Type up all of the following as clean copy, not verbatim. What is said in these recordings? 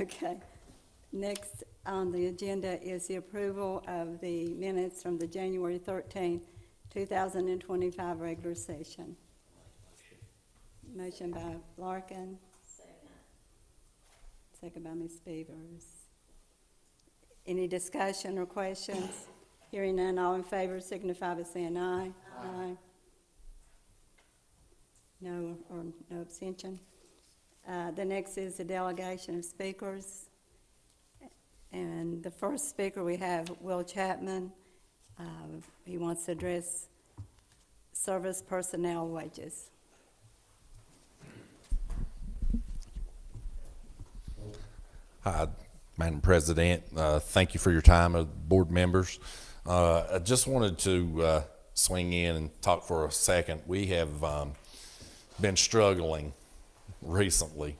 Okay. Next on the agenda is the approval of the minutes from the January 13th, 2025 regular session. Motion by Larkin. Second by Ms. Beavers. Any discussion or questions? Hearing none, all in favor signify by saying aye. Aye. No abstention. The next is the delegation of speakers. And the first speaker we have, Will Chapman. He wants to address service personnel wages. Hi, Madam President. Thank you for your time, board members. I just wanted to swing in and talk for a second. We have been struggling recently,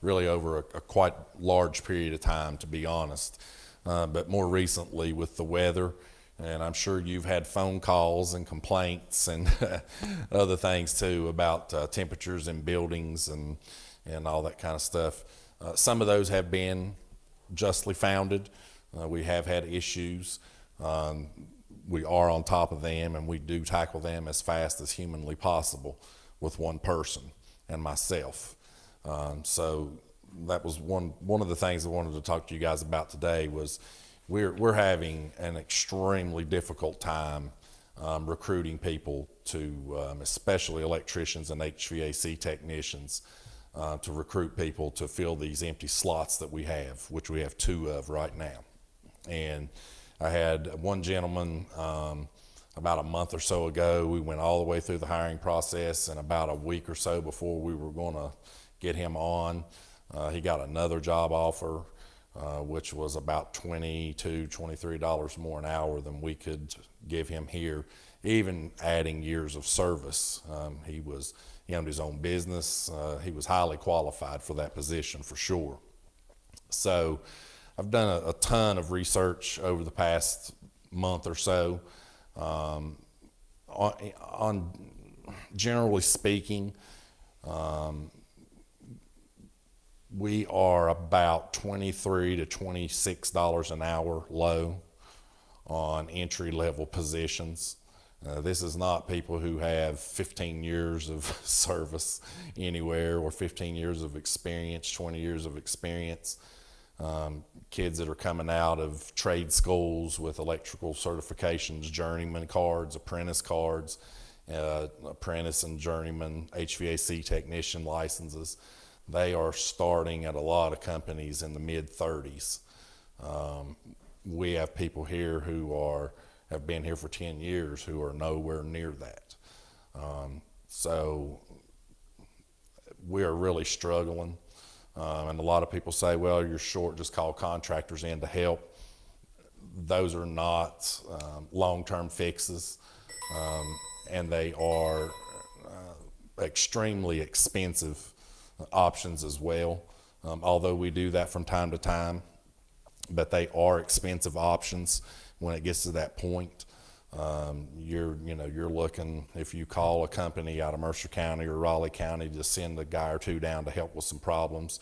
really over a quite large period of time, to be honest, but more recently with the weather. And I'm sure you've had phone calls and complaints and other things too about temperatures in buildings and all that kind of stuff. Some of those have been justly founded. We have had issues. We are on top of them, and we do tackle them as fast as humanly possible with one person and myself. So that was one of the things I wanted to talk to you guys about today. Was we're having an extremely difficult time recruiting people to, especially electricians and HVAC technicians, to recruit people to fill these empty slots that we have, which we have 2 of right now. And I had one gentleman about a month or so ago. We went all the way through the hiring process, and about a week or so before we were going to get him on, he got another job offer, which was about $22, $23 more an hour than we could give him here, even adding years of service. He owned his own business. He was highly qualified for that position for sure. So I've done a ton of research over the past month or so. On generally speaking, we are about $23 to $26 an hour low on entry-level positions. This is not people who have 15 years of service anywhere or 15 years of experience, 20 years of experience. Kids that are coming out of trade schools with electrical certifications, journeyman cards, apprentice cards, apprentice and journeyman HVAC technician licenses. They are starting at a lot of companies in the mid-30s. We have people here who have been here for 10 years who are nowhere near that. So we are really struggling. And a lot of people say, well, you're short, just call contractors in to help. Those are not long-term fixes, and they are extremely expensive options as well, although we do that from time to time, but they are expensive options when it gets to that point. You're looking, if you call a company out of Mercer County or Raleigh County to send a guy or 2 down to help with some problems,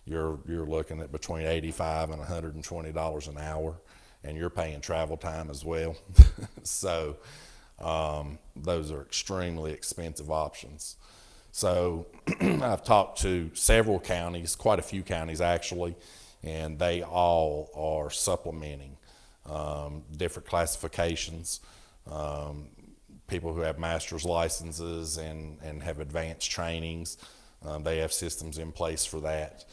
you're looking at between $85 and $120 an hour, and you're paying travel time as well. So those are extremely expensive options. So I've talked to several counties, quite a few counties actually, and they all are supplementing different classifications. People who have master's licenses and have advanced trainings, they have systems in place for that.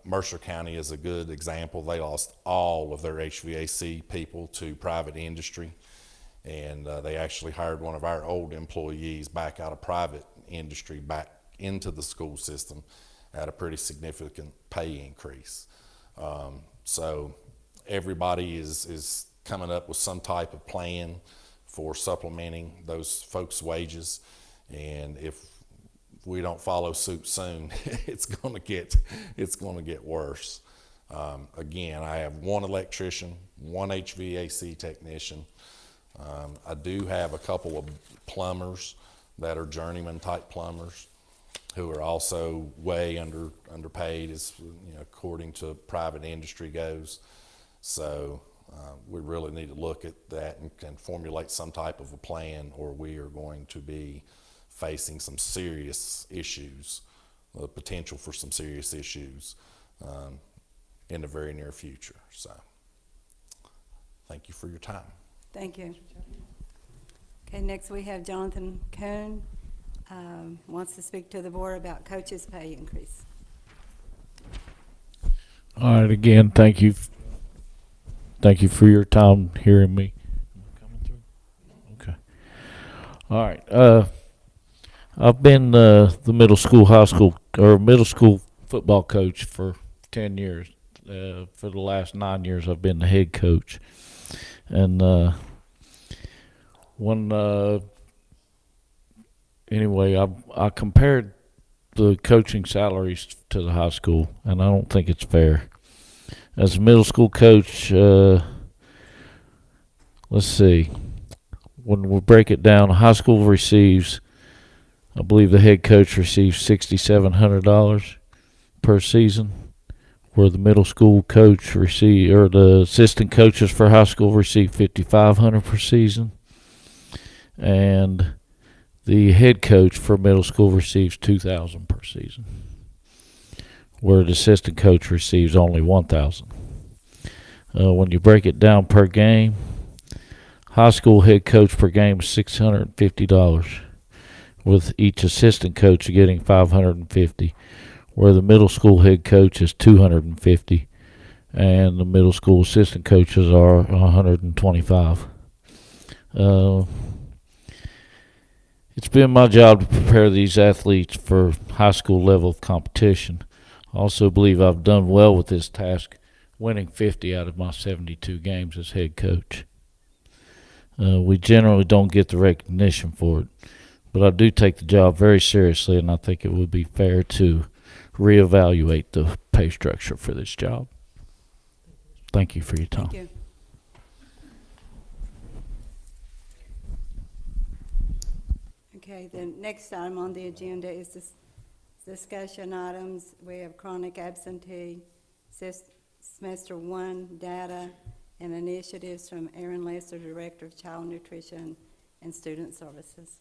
Mercer County is a good example. They lost all of their HVAC people to private industry, and they actually hired one of our old employees back out of private industry back into the school system at a pretty significant pay increase. So everybody is coming up with some type of plan for supplementing those folks' wages, and if we don't follow suit soon, it's going to get worse. Again, I have 1 electrician, 1 HVAC technician. I do have a couple of plumbers that are journeyman type plumbers who are also way underpaid, as according to private industry goes. So we really need to look at that and formulate some type of a plan, or we are going to be facing some serious issues, the potential for some serious issues in the very near future. So thank you for your time. Thank you. Okay, next we have Jonathan Cohn, wants to speak to the board about coaches' pay increase. All right, again, thank you. Thank you for your time hearing me. Coming through? Okay. All right. I've been the middle school, high school, or middle school football coach for 10 years. For the last 9 years, I've been the head coach. And anyway, I compared the coaching salaries to the high school, and I don't think it's fair. As a middle school coach, let's see, when we break it down, high school receives, I believe the head coach receives $6,700 per season, where the middle school coach or the assistant coaches for high school receive $5,500 per season, and the head coach for middle school receives $2,000 per season, where the assistant coach receives only $1,000. When you break it down per game, high school head coach per game is $650, with each assistant coach getting $550, where the middle school head coach is $250, and the middle school assistant coaches are $125. It's been my job to prepare these athletes for high school level of competition. I also believe I've done well with this task, winning 50 out of my 72 games as head coach. We generally don't get the recognition for it, but I do take the job very seriously, and I think it would be fair to reevaluate the pay structure for this job. Thank you for your time. Thank you. Okay, the next item on the agenda is this discussion items. We have chronic absentee, semester 1 data, and initiatives from Aaron Lester, Director of Child Nutrition and Student Services.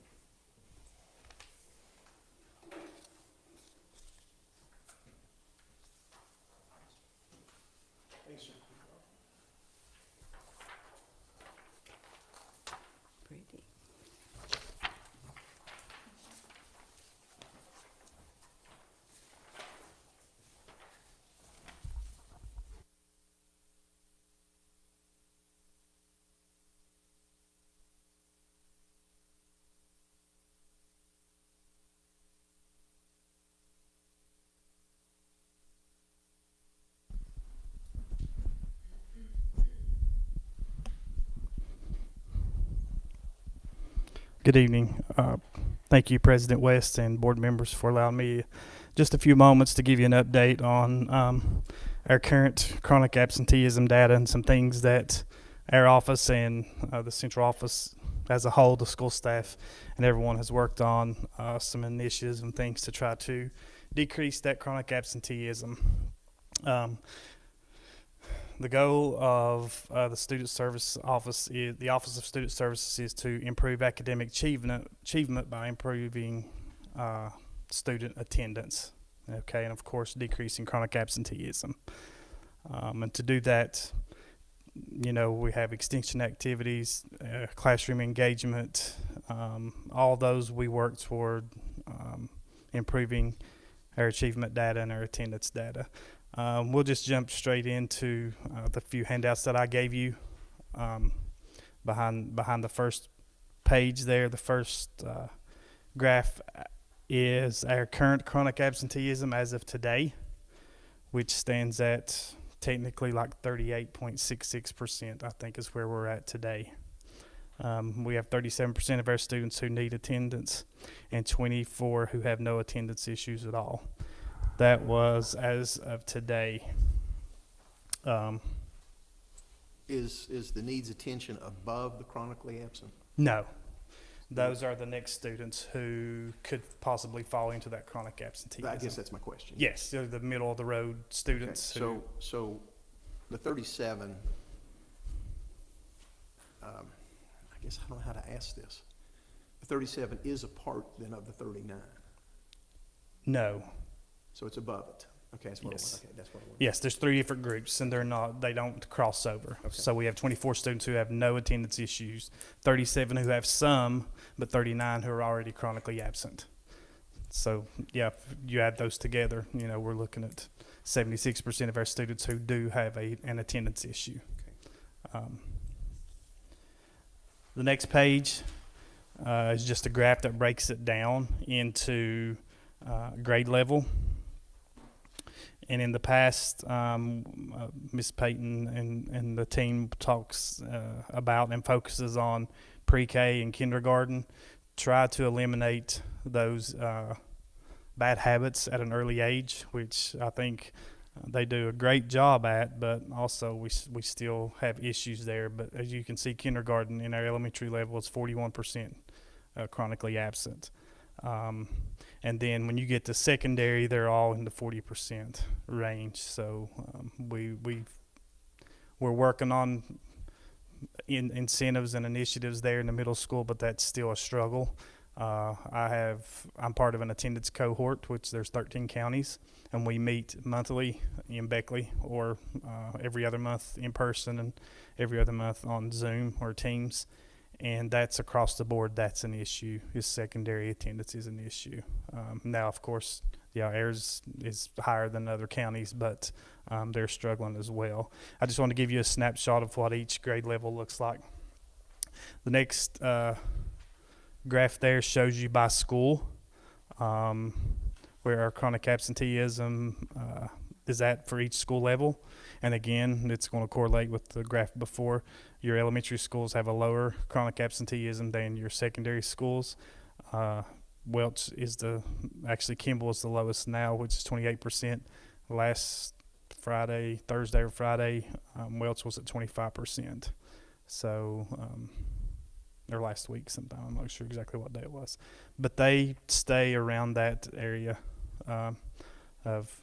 Pretty. Good evening. Thank you, President West and board members, for allowing me just a few moments to give you an update on our current chronic absenteeism data and some things that our office and the central office as a whole, the school staff and everyone has worked on, some initiatives and things to try to decrease that chronic absenteeism. The goal of the Student Service Office is the Office of Student Services is to improve academic achievement by improving student attendance. Okay, and of course decreasing chronic absenteeism. And to do that, we have extension activities, classroom engagement, all those we work toward improving our achievement data and our attendance data. We'll just jump straight into the few handouts that I gave you behind the first page there. The first graph is our current chronic absenteeism as of today, which stands at technically like 38.66%, I think is where we're at today. We have 37% of our students who need attendance and 24 who have no attendance issues at all. That was as of today. Is the needs attention above the chronically absent? No. Those are the next students who could possibly fall into that chronic absenteeism. I guess that's my question. Yes, they're the middle of the road Okay, students who, so the 37, I guess I don't know how to ask this. The 37 is a part then of the 39, no. so it's above it. Okay, that's what Yes. that's what I wanted. Yes, there's 3 different groups, and they don't cross over. Okay. So we have 24 students who have no attendance issues, 37 who have some, but 39 who are already chronically absent. So, yeah, if you add those together, we're looking at 76% of our students who do have an attendance issue. The next page is just a graph that breaks it down into grade level. And in the past, Ms. Payton and the team talks about and focuses on pre-K and kindergarten, try to eliminate those bad habits at an early age, which I think they do a great job at, but also we still have issues there. But as you can see, kindergarten in our elementary level is 41% chronically absent. And then when you get to secondary, they're all in the 40% range. So we're working on incentives and initiatives there in the middle school, but that's still a struggle. I'm part of an attendance cohort, which there's 13 counties, and we meet monthly in Beckley or every other month in person and every other month on Zoom or Teams. And that's across the board. That's an issue. Is secondary attendance is an issue. Now, of course, ours is higher than other counties, but they're struggling as well. I just want to give you a snapshot of what each grade level looks like. The next graph there shows you by school where our chronic absenteeism is at for each school level. And again, it's going to correlate with the graph before. Your elementary schools have a lower chronic absenteeism than your secondary schools. Welch is Kimball is the lowest now, which is 28%. Last Thursday or Friday, Welch was at 25%. So, or last week sometime, I'm not sure exactly what day it was. But they stay around that area of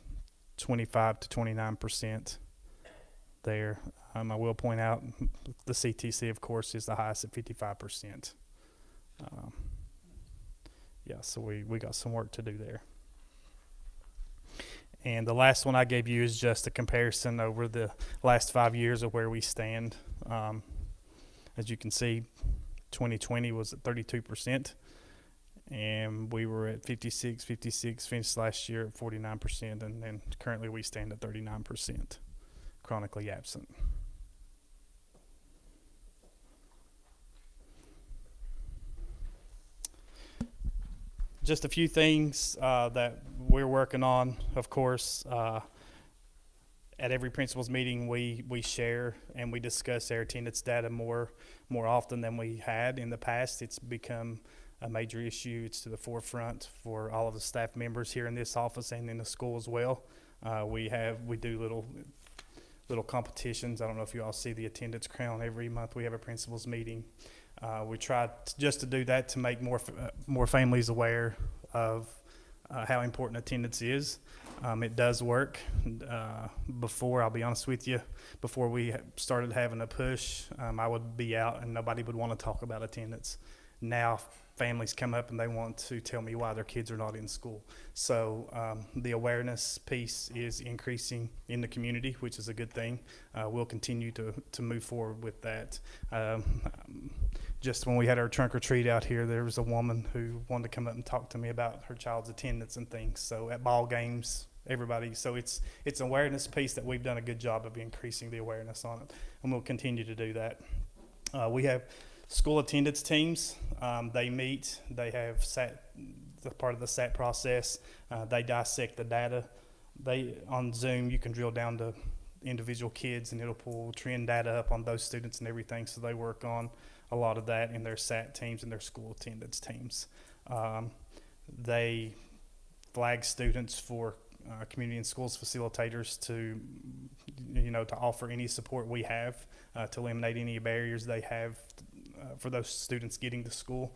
25 to 29% there. I will point out the CTC, of course, is the highest at 55%. So we got some work to do there. And the last one I gave you is just a comparison over the last 5 years of where we stand. As you can see, 2020 was at 32%, and we were at 56, finished last year at 49%, and then currently we stand at 39% chronically absent. Just a few things that we're working on, of course. At every principals meeting, we share and we discuss our attendance data more often than we had in the past. It's become a major issue. It's to the forefront for all of the staff members here in this office and in the school as well. We do little competitions. I don't know if you all see the attendance crown every month. We have a principals meeting. We try just to do that to make more families aware of how important attendance is. It does work. I'll be honest with you, before we started having a push, I would be out and nobody would want to talk about attendance. Now families come up and they want to tell me why their kids are not in school. So the awareness piece is increasing in the community, which is a good thing. We'll continue to move forward with that. Just when we had our trunk or treat out here, there was a woman who wanted to come up and talk to me about her child's attendance and things. So at ball games, everybody. So it's an awareness piece that we've done a good job of increasing the awareness on it, and we'll continue to do that. We have school attendance teams. They meet. They have part of the SAT process. They dissect the data. On Zoom, you can drill down to individual kids, and it'll pull trend data up on those students and everything. So they work on a lot of that in their SAT teams and their school attendance teams. They flag students for community and schools facilitators to offer any support we have to eliminate any barriers they have for those students getting to school.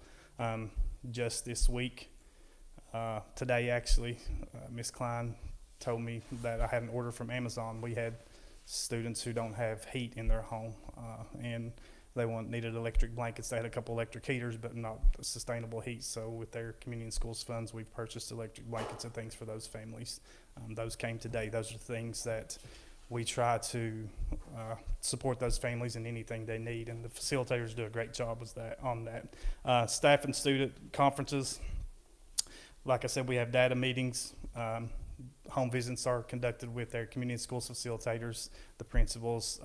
just this week. Today, actually, Ms. Klein told me that I had an order from Amazon. We had students who don't have heat in their home, and they needed electric blankets. They had a couple electric heaters, but not sustainable heat. So with their community and schools funds, we've purchased electric blankets and things for those families. Those came today. Those are things that we try to support those families in anything they need, and the facilitators do a great job on that. Staff and student conferences. Like I said, we have data meetings. Home visits are conducted with their community and schools facilitators, the principals.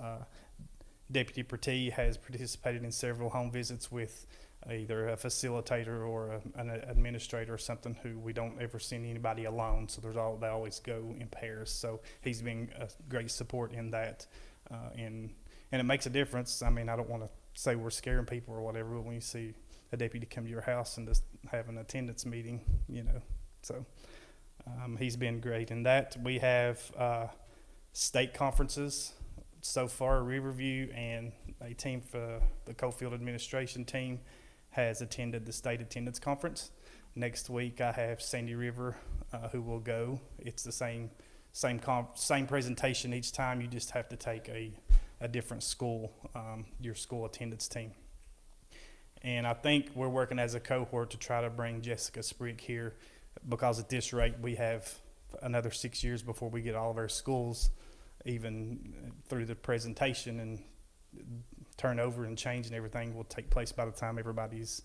Deputy Pertee has participated in several home visits with either a facilitator or an administrator or something who we don't ever send anybody alone. So they always go in pairs. So he's been a great support in that, and it makes a difference. I mean, I don't want to say we're scaring people or whatever, but when you see a deputy come to your house and just have an attendance meeting, so he's been great in that. We have state conferences. So far, Riverview and a team for the Cofield administration team has attended the state attendance conference. Next week, I have Sandy River who will go. It's the same presentation each time. You just have to take a different school, your school attendance team. And I think we're working as a cohort to try to bring Jessica Sprick here, because at this rate, we have another 6 years before we get all of our schools even through the presentation, and turnover and change and everything will take place by the time everybody's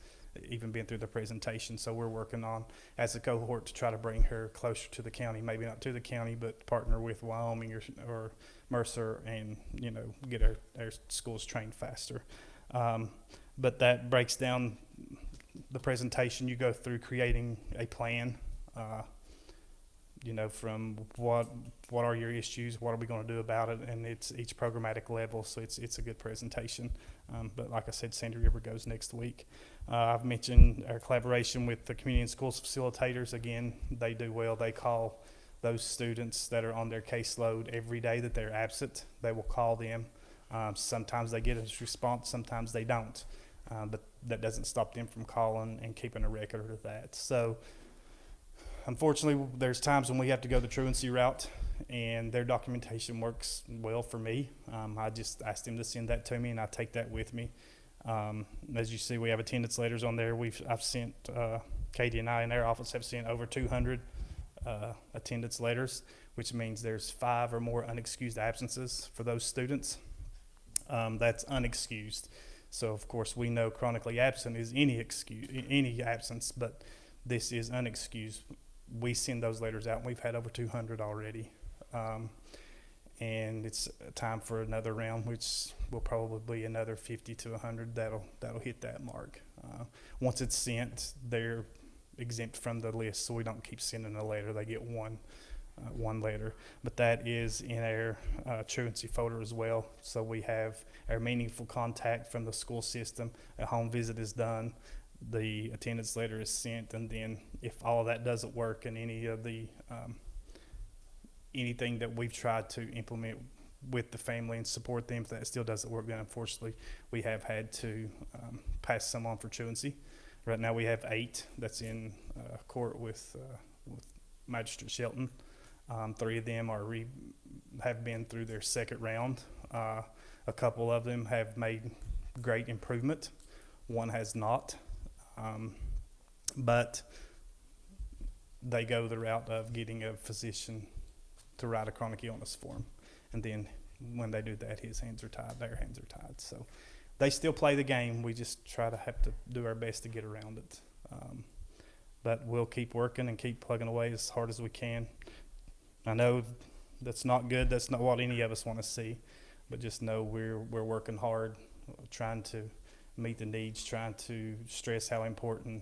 even been through the presentation. So we're working on, as a cohort, to try to bring her closer to the county, maybe not to the county, but partner with Wyoming or Mercer and, get our schools trained faster. But that breaks down the presentation. You go through creating a plan, from what are your issues, what are we going to do about it, and it's each programmatic level, so it's a good presentation. But like I said, Sandy River goes next week. I've mentioned our collaboration with the community and schools facilitators. Again, they do well. They call those students that are on their caseload every day that they're absent. They will call them. Sometimes they get a response, sometimes they don't. But that doesn't stop them from calling and keeping a record of that. So unfortunately, there's times when we have to go the truancy route, and their documentation works well for me. I just asked them to send that to me, and I take that with me. As you see, we have attendance letters on there. I've sent, Katie and I in our office have sent over 200 attendance letters, which means there's 5 or more unexcused absences for those students. That's unexcused. So of course we know chronically absent is any absence, but this is unexcused. We send those letters out, and we've had over 200 already. And it's time for another round, which will probably be another 50 to 100 that'll hit that mark. Once it's sent, they're exempt from the list, so we don't keep sending a letter. They get one letter, but that is in our truancy folder as well. So we have our meaningful contact from the school system. A home visit is done, the attendance letter is sent, and then if all of that doesn't work, and any of the anything that we've tried to implement with the family and support them, if that still doesn't work, then unfortunately we have had to pass some on for truancy. Right now we have 8 that's in court with Magistrate Shelton. 3 of them have been through their second round. A couple of them have made great improvement. One has not. But they go the route of getting a physician to write a chronic illness form. And then when they do that, his hands are tied, their hands are tied. So they still play the game. We just have to do our best to get around it. But we'll keep working and keep plugging away as hard as we can. I know that's not good. That's not what any of us want to see. But just know we're working hard, trying to meet the needs, trying to stress how important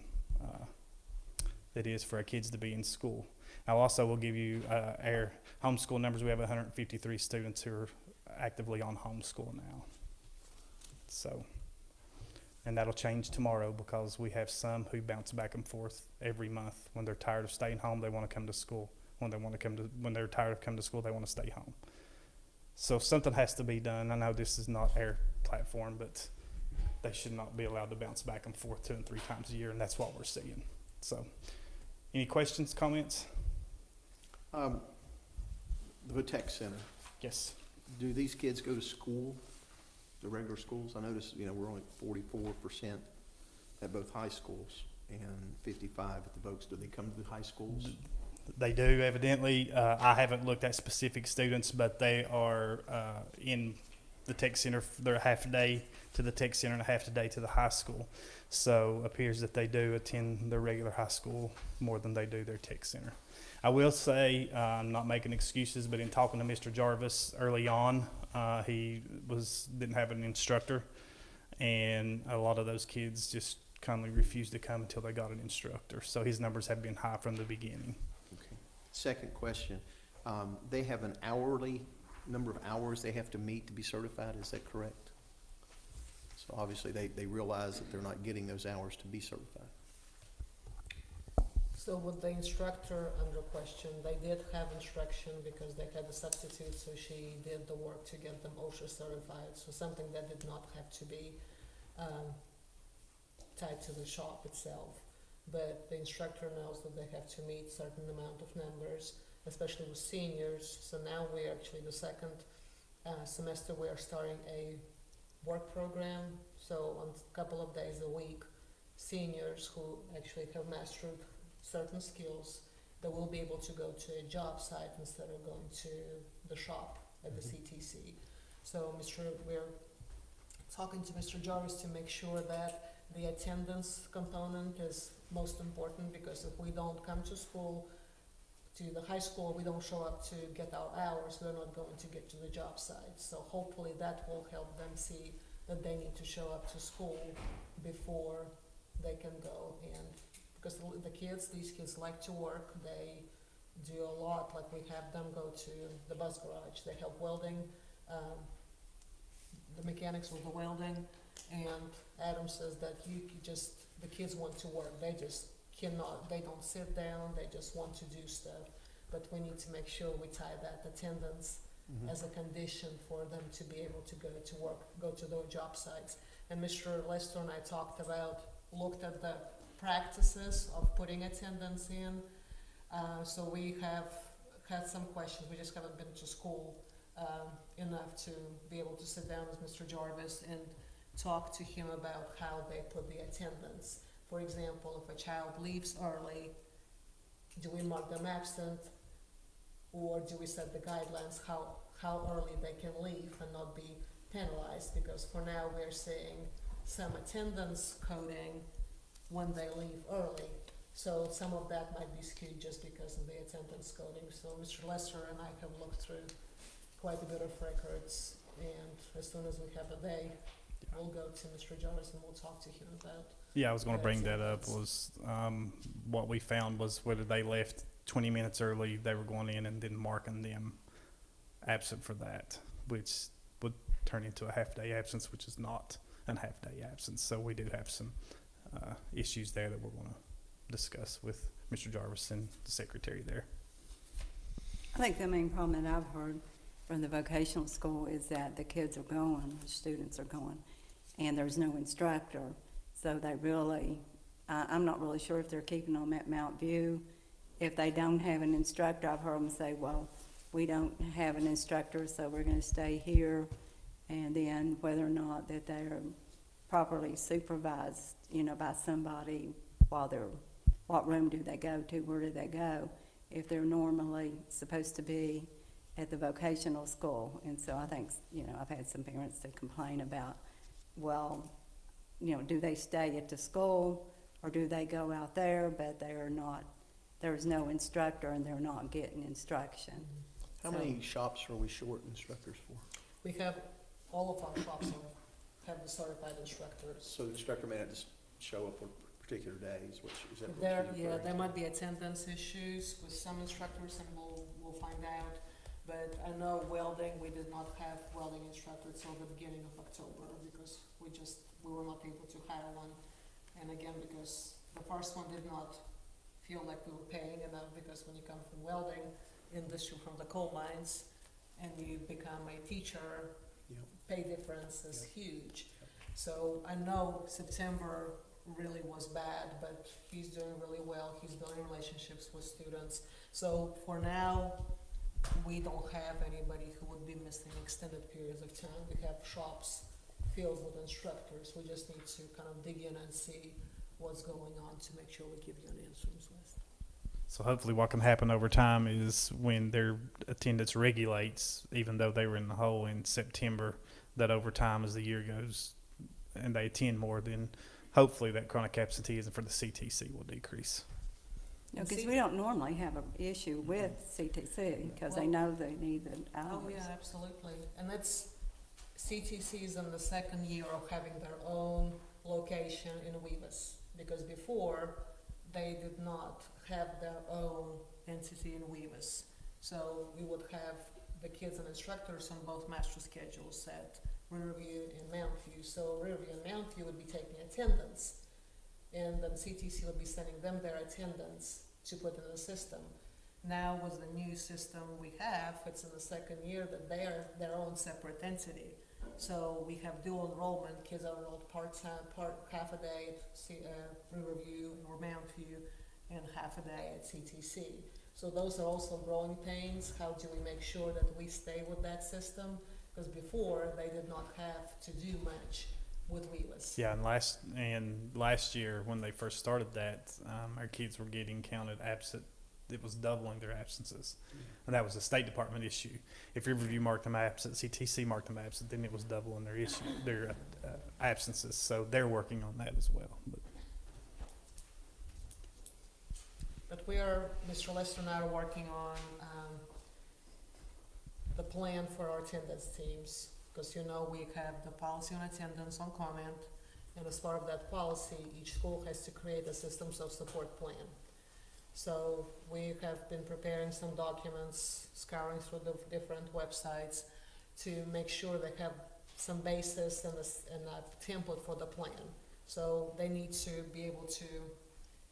it is for our kids to be in school. I also will give you our homeschool numbers. We have 153 students who are actively on homeschool now. So, and that'll change tomorrow, because we have some who bounce back and forth every month. When they're tired of staying home, they want to come to school. When they're tired of coming to school, they want to stay home. So something has to be done. I know this is not our platform, but they should not be allowed to bounce back and forth 2 and 3 times a year, and that's what we're seeing. So, any questions, comments? The tech center, Yes. do these kids go to school, the regular schools? I noticed, we're only 44% at both high schools and 55 at the Vokes. Do they come to the high schools? They do, evidently. I haven't looked at specific students, but they are in the tech center. They're a half a day to the tech center and a half a day to the high school. So it appears that they do attend their regular high school more than they do their tech center. I will say, I'm not making excuses, but in talking to Mr. Jarvis early on, he didn't have an instructor, and a lot of those kids just kindly refused to come until they got an instructor. So his numbers have been high from the beginning. Okay. Second question, they have an hourly number of hours they have to meet to be certified, is that correct? So obviously they realize that they're not getting those hours to be certified. So with the instructor under question, they did have instruction because they had a substitute, so she did the work to get them OSHA certified. So something that did not have to be tied to the shop itself. But the instructor knows that they have to meet certain amount of numbers, especially with seniors. So now we're actually the second semester we are starting a work program. So on a couple of days a week, seniors who actually have mastered certain skills, they will be able to go to a job site instead of going to the shop at the CTC. So we're talking to Mr. Jarvis to make sure that the attendance component is most important, because if we don't come to school, to the high school, we don't show up to get our hours, we're not going to get to the job site. So hopefully that will help them see that they need to show up to school before they can go. And because these kids like to work, they do a lot, like we have them go to the bus garage, they help welding, the mechanics with the welding, and Adam says that the kids want to work, they just cannot, they don't sit down, they just want to do stuff. But we need to make sure we tie that attendance as a condition for them to be able to go to work, go to their job sites. And Mr. Lester and I looked at the practices of putting attendance in. So we have had some questions, we just haven't been to school enough to be able to sit down with Mr. Jarvis and talk to him about how they put the attendance. For example, if a child leaves early, do we mark them absent, or do we set the guidelines how early they can leave and not be penalized? Because for now we're seeing some attendance coding when they leave early. So some of that might be skewed just because of the attendance coding. So Mr. Lester and I have looked through quite a bit of records, and as soon as we have a day, we'll go to Mr. Jarvis and we'll talk to him about. Yeah, I was going to bring that up. Was what we found was whether they left 20 minutes early, they were going in and then marking them absent for that, which would turn into a half-day absence, which is not a half-day absence. So we do have some issues there that we're going to discuss with Mr. Jarvis and the secretary there. I think the main problem that I've heard from the vocational school is that the kids are going, the students are going, and there's no instructor. So they really, I'm not really sure if they're keeping them at Mount View. If they don't have an instructor, I've heard them say, well, we don't have an instructor, so we're going to stay here. And then whether or not that they're properly supervised, by somebody while what room do they go to, where do they go, if they're normally supposed to be at the vocational school. And so I think, I've had some parents that complain about, well, do they stay at the school or do they go out there, but there's no instructor and they're not getting instruction. How many shops are we short instructors for? We have, all of our shops have the certified instructors. So the instructor may not just show up on particular days, which is that what There, you're referring there to? might be attendance issues with some instructors, and we'll find out. But I know welding, we did not have welding instructors till the beginning of October because we were not able to hire one. And again, because the first one did not feel like we were paying enough, because when you come from welding industry, from the coal mines, and you become a teacher, Yep. pay difference is Yep. huge. So I know September really was bad, but he's doing really well. He's building relationships with students. So for now, we don't have anybody who would be missing extended periods of time. We have shops filled with instructors. We just need to kind of dig in and see what's going on to make sure we give you an answers list. So hopefully what can happen over time is when their attendance regulates, even though they were in the hole in September, that over time as the year goes and they attend more, then hopefully that chronic absenteeism for the CTC will decrease. Because we don't normally have an issue with CTC, because they know they need the hours. Oh, yeah, absolutely. And that's, CTC is in the second year of having their own location in Weavis, because before, they did not have their own entity in Weavis. So we would have the kids and instructors on both master schedules at Riverview and Mountview. So Riverview and Mountview would be taking attendance, and then CTC would be sending them their attendance to put in the system. Now with the new system we have, it's in the second year that they are their own separate entity. So we have dual enrollment, kids are enrolled part-time, half a day at Riverview or Mountview, and half a day at CTC. So those are also growing pains. How do we make sure that we stay with that system? Because before, they did not have to do much with Weavis. Yeah, and last year when they first started that, our kids were getting counted absent. It was doubling their absences, and that was a State Department issue. If Riverview marked them absent, CTC marked them absent, then it was doubling their absences. So they're working on that as well. But we are, Mr. Lester and I are working on the plan for our attendance teams, because you know we have the policy on attendance on comment, and as part of that policy, each school has to create a systems of support plan. So we have been preparing some documents, scouring through the different websites to make sure they have some basis and a template for the plan. So they need to be able to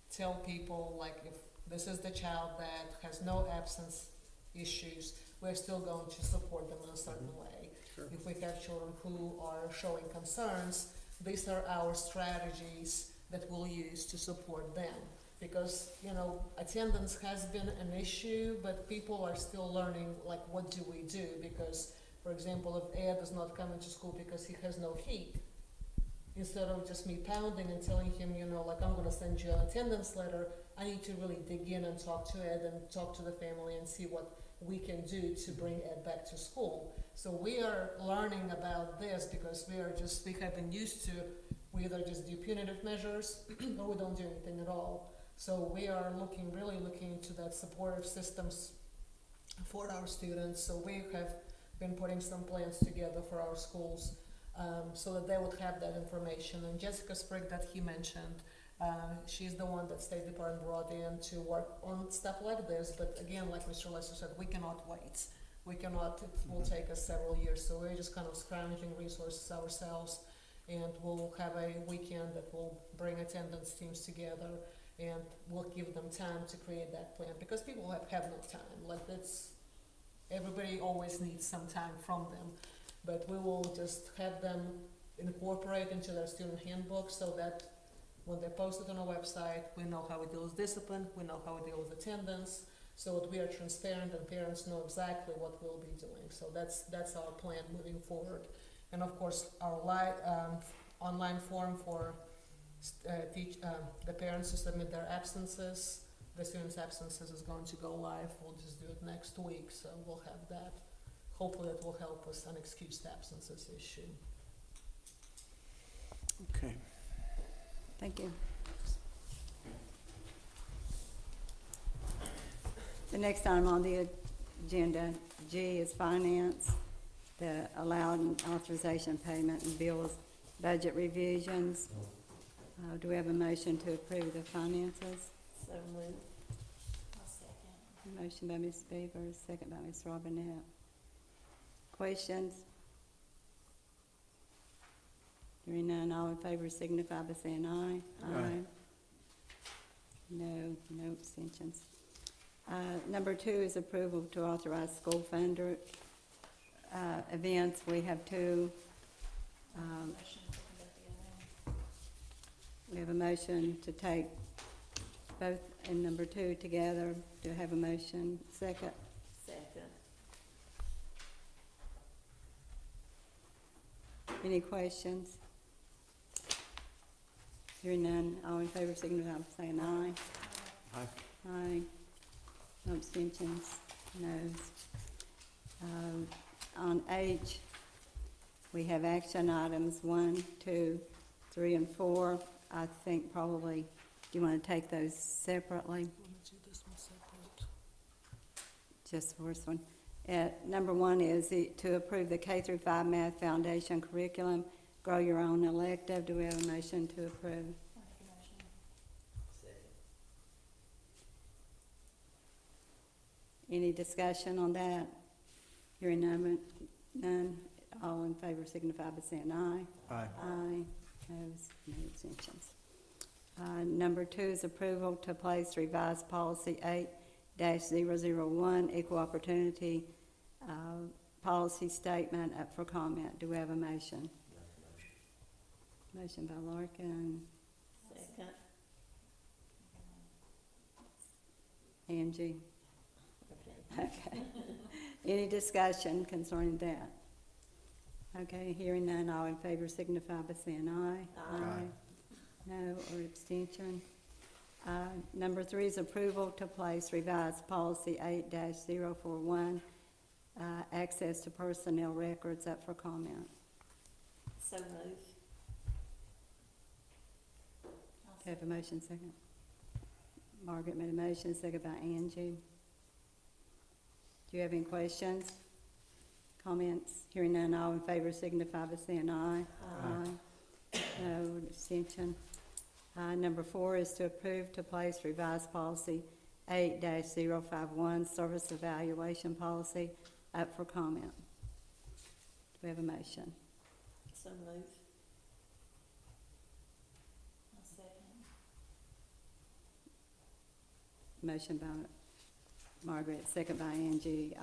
tell people, like, if this is the child that has no absence issues, we're still going to support them in a certain way. Sure. If we have children who are showing concerns, these are our strategies that we'll use to support them. Because, you know, attendance has been an issue, but people are still learning, like, what do we do? Because, for example, if Ed is not coming to school because he has no heat, instead of just me pounding and telling him, you know, like, I'm gonna send you an attendance letter, I need to really dig in and talk to Ed and talk to the family and see what we can do to bring Ed back to school. So we are learning about this because we have been used to, we either just do punitive measures or we don't do anything at all. So we are really looking into that supportive systems for our students. So we have been putting some plans together for our schools so that they would have that information. And Jessica Sprigg that he mentioned, she's the one that State Department brought in to work on stuff like this. But again, like Mr. Lester said, we cannot wait. It will take us several years. So we're just kind of scrounging resources ourselves, and we'll have a weekend that will bring attendance teams together, and we'll give them time to create that plan, because people have no time. Like, everybody always needs some time from them, but we will just have them incorporate into their student handbook so that when they post it on a website, we know how we deal with discipline, we know how we deal with attendance, so that we are transparent and parents know exactly what we'll be doing. So that's our plan moving forward. And of course, our online form for the parents to submit their absences, the students' absences is going to go live. We'll just do it next week, so we'll have that. Hopefully that will help us unexcused absences issue. Okay. Thank you. The next item on the agenda, G, is finance, the allowed and authorization payment and bills, budget revisions. Do we have a motion to approve the finances? So moved. Motion by Ms. Beavers, second by Ms. Robinette. Questions? Hearing none, all in favor signify by saying aye. Aye. No abstentions. Number 2 is approval to authorize school funder events. We have 2. We have a motion to take both and number 2 together. Do I have a motion? Second? Second. Any questions? Hearing none, all in favor signify by saying aye. Aye. Aye. No abstentions, noes. On H, we have action items 1, 2, 3, and 4. I think probably, do you want to take those separately? Just the first one. Number 1 is to approve the K through 5 Math Foundation curriculum, grow your own elective. Do we have a motion to approve? Any discussion on that? Hearing none, all in favor signify by saying aye. Aye. Aye. Opposed, no abstentions. Number 2 is approval to place revised policy 8-001, equal opportunity policy statement up for comment. Do we have a motion? Motion by Larkin. Second. Angie. Okay. Any discussion concerning that? Okay, hearing none, all in favor signify by saying aye. Aye. No, or abstention. Number 3 is approval to place revised policy 8-041, access to personnel records up for comment. So move. Do you have a motion second? Margaret made a motion, second by Angie. Do you have any questions, comments? Hearing none, all in favor signify by saying aye. Aye. No abstention. Number 4 is to approve to place revised policy 8-051, service evaluation policy, up for comment. Do we have a motion? So move. Second. Motion by Margaret, second by Angie.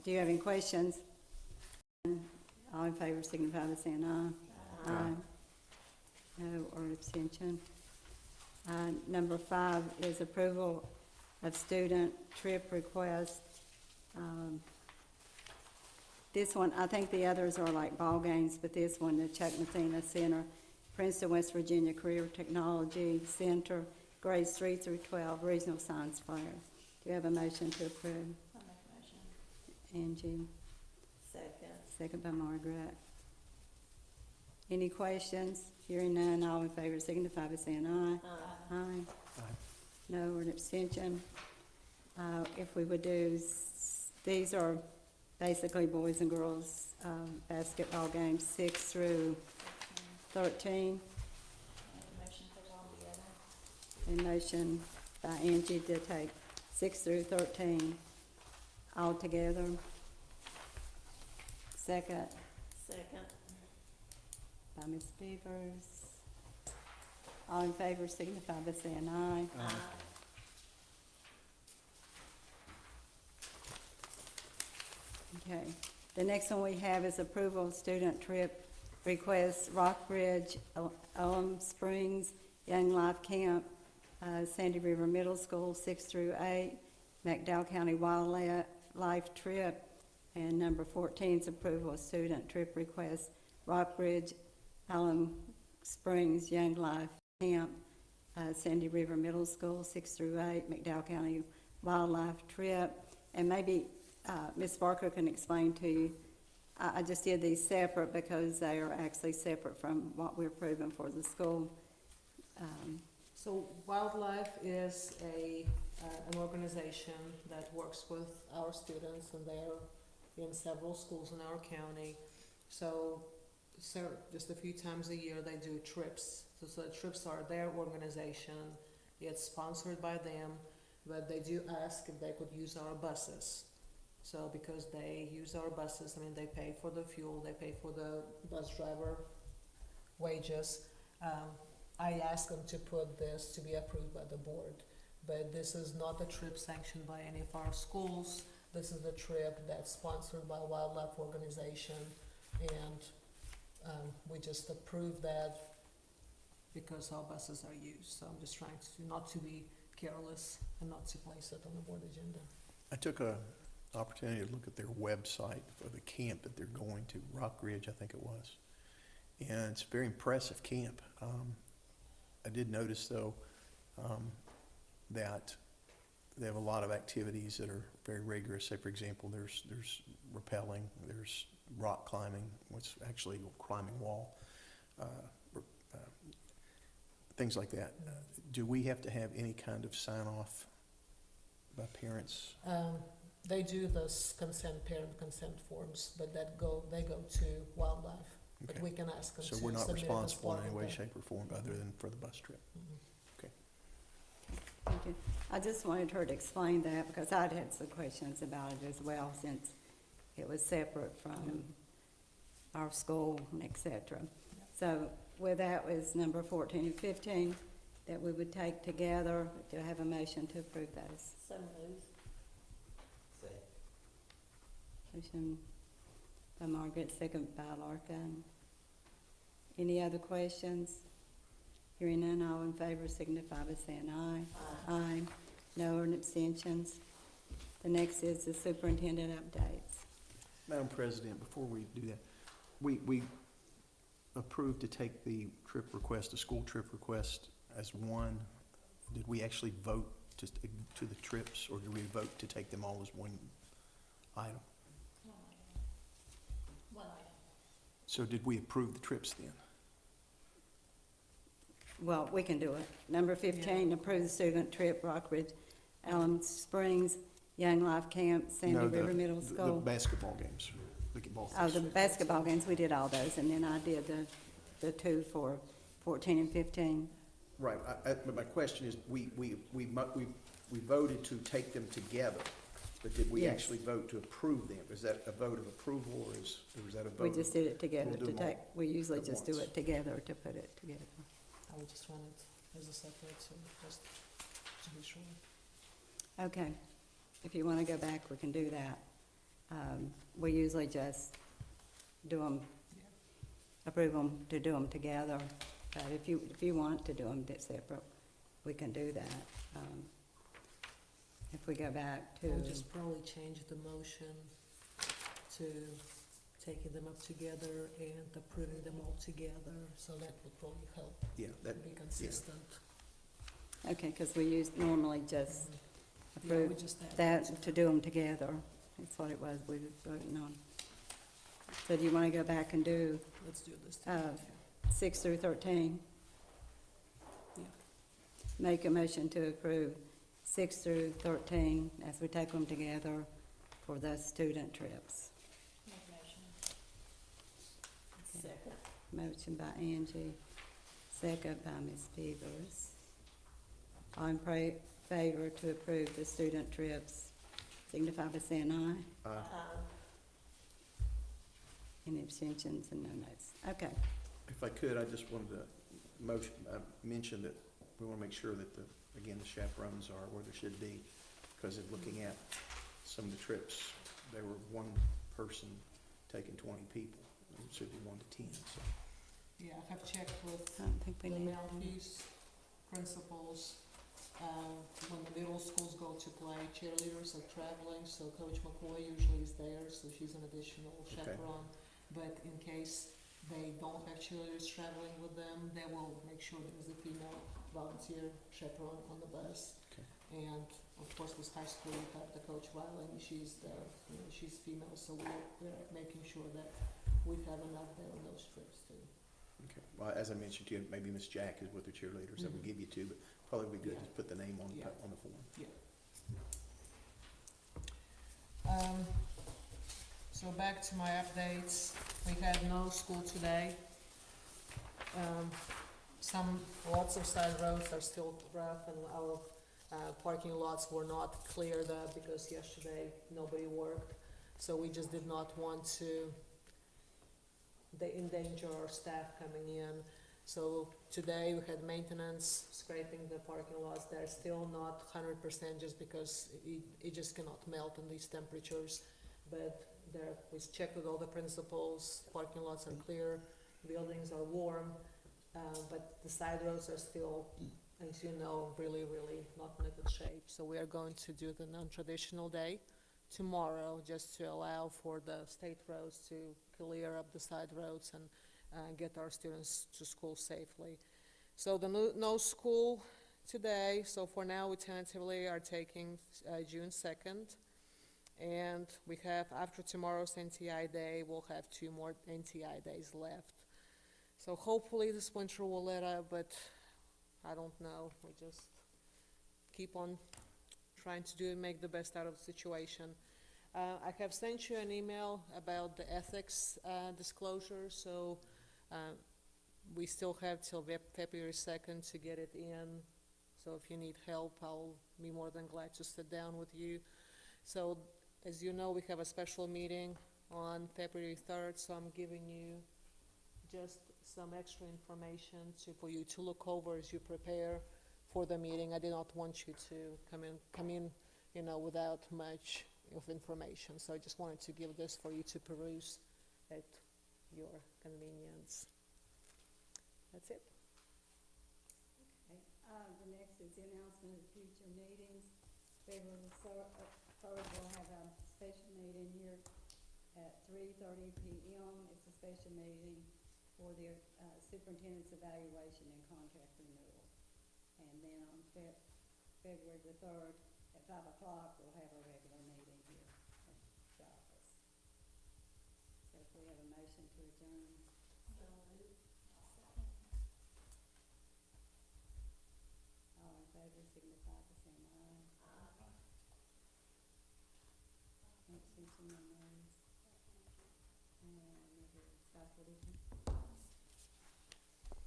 Do you have any questions? All in favor signify by saying aye. Aye. No, or abstention. Number 5 is approval of student trip request. This one, I think the others are like ball games, but this one, the Chuck Mathena Center, Princeton, West Virginia Career Technology Center, grades 3 through 12, regional science fair. Do you have a motion to approve? I'll make a motion. Angie, Second. second by Margaret. Any questions? Hearing none, all in favor signify by saying aye. Aye. Aye. No, or an abstention. If we would do, these are basically boys and girls basketball games, 6 through 13. Motion for all together. A motion by Angie to take 6 through 13 all together. Second Second. by Ms. Beavers. All in favor signify by saying aye. Aye. Okay. The next one we have is approval of student trip request, Rockbridge, Elm Springs, Young Life Camp, Sandy River Middle School, 6 through 8, McDowell County Wildlife Trip, and number 14 is approval of student trip request, Rockbridge, Elm Springs, Young Life Camp, Sandy River Middle School, 6 through 8, McDowell County Wildlife Trip, and maybe Ms. Barker can explain to you. I just did these separate because they are actually separate from what we're approving for the school. So Wildlife is an organization that works with our students, and they're in several schools in our county. So just a few times a year they do trips. So the trips are their organization. It's sponsored by them, but they do ask if they could use our buses. So because they use our buses, I mean, they pay for the fuel, they pay for the bus driver wages. I asked them to put this to be approved by the board, but this is not a trip sanctioned by any of our schools. This is a trip that's sponsored by a wildlife organization, and we just approved that because our buses are used. So I'm just trying to not to be careless and not to place it on the board agenda. I took a opportunity to look at their website for the camp that they're going to, Rock Ridge, I think it was. And it's a very impressive camp. I did notice, though, that they have a lot of activities that are very rigorous. Say, for example, there's rappelling, there's rock climbing, what's actually a climbing wall, things like that. Do we have to have any kind of sign-off by parents? They do those parent consent forms, but they go to wildlife. But Okay. we can ask them to So we're not submit it as responsible in part any of way, the- shape, or form other than for the bus trip? Mhm. Thank you. I just wanted her to explain that because I'd had some questions about it as well since it was separate from our school and et cetera. So with that was number 14 and 15 that we would take together. Do I have a motion to approve those? So moved. Motion by Margaret, second by Larkin. Any other questions? Hearing none, all in favor signify by saying aye. Aye. No abstentions. The next is the superintendent updates. Madam President, before we do that, we approved to take the trip request, the school trip request as one. Did we actually vote to the trips, or did we vote to take them all as one item? One item. So did we approve the trips then? Well, we can do it. Number 15, approve the student trip, Rockridge, Alum Springs, Young Life Camp, Sandy No, River Middle The School. basketball games, basketball. Oh, the basketball games, we did all those, and then I did the two for 14 and 15. Right, but my question is, we voted to take them together, but did we Yes. actually vote to approve them? Is that a vote of approval, or is that a vote? We just did it together We'll do to them all take, we usually at just do once. it together to put it together. I would just run it as a separate, so just to be sure. Okay, if you want to go back, we can do that. We usually just do them, approve them to do them together, but if you want to do them separate, we can do that. If we go back to, I'll just probably change the motion to taking them up together and approving them all together, so that would probably help Yeah, that, be consistent. okay, because we normally just Yeah, we approve just add that to do them together. That's what it was we were voting on. So do you want to go back and do Let's do this. 6 through 13? Yeah. Make a motion to approve 6 through 13 as we take them together for the student trips. Make a motion. Second. Motion by Angie, second by Ms. Beavers. All in favor to approve the student trips, signify by saying aye. Any abstentions and no noes? Okay. if I could, I just wanted to mention that we want to make sure that the chaperones are where they should be, because in looking at some of the trips, they were one person taking 20 people, it should be 1 to 10, so. Yeah, I have checked with I don't think we the need. Mounties principals. When the middle schools go to play, cheerleaders are traveling, so Coach McCoy usually is there, so she's an additional chaperone. But in case they don't have cheerleaders traveling with them, they will make sure there's a female volunteer chaperone on the bus. Okay. And of course, with high school, we have the Coach Riley, she's she's female, so we're making sure that we have enough there on those trips too. Okay, well, as I mentioned to you, maybe Miss Jack is with the cheerleaders, that would give you two, but probably would be good to put the name on Yeah. on the form. So back to my updates, we had no school today. Lots of side roads are still rough, and our parking lots were not cleared up because yesterday nobody worked. So we just did not want to endanger our staff coming in. So today we had maintenance scraping the parking lots. They're still not 100% just because it just cannot melt in these temperatures. But we checked with all the principals, parking lots are clear, buildings are warm. but the side roads are still, as you know, really, really not in a good shape. So we are going to do the non-traditional day tomorrow, just to allow for the state roads to clear up the side roads and get our students to school safely. So the no school today, so for now we tentatively are taking June 2nd. And we have, after tomorrow's NTI day, we'll have 2 more NTI days left. So hopefully this winter will let up, but I don't know. We just keep on trying to make the best out of the situation. I have sent you an email about the ethics disclosure, so we still have till February 2nd to get it in. So if you need help, I'll be more than glad to sit down with you. So as you know, we have a special meeting on February 3rd, so I'm giving you just some extra information for you to look over as you prepare for the meeting. I did not want you to come in, without much of information. So I just wanted to give this for you to peruse at your convenience. That's it. Okay. The next is the announcement of future meetings. February 3rd, we'll have a special meeting here at 3:30 p.m. It's a special meeting for the superintendent's evaluation and contract renewal. And then on February the 3rd at 5 o'clock, we'll have a regular meeting here at the office. So if we have a motion to adjourn. So moved. I'll second. All in favor signify by saying aye. Aye. Abstention and nays. And it is 5:42.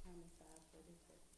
Time is 5:42.